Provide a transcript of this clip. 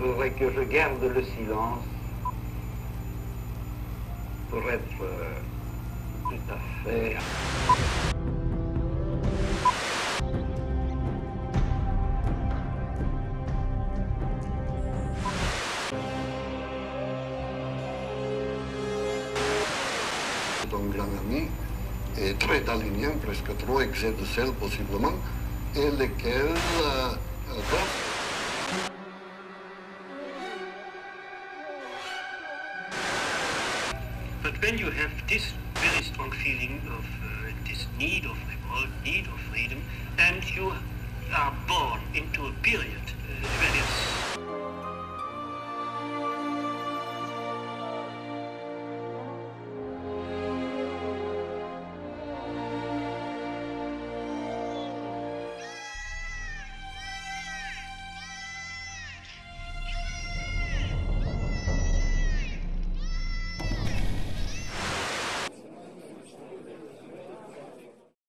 faudrait que je garde le silence pour être tout à fait... Un grand ami et très dalinien, presque trop excès de sel possiblement, et lequel But when you have this very strong feeling of this need of revolt, need of freedom, and you are born into a period where it's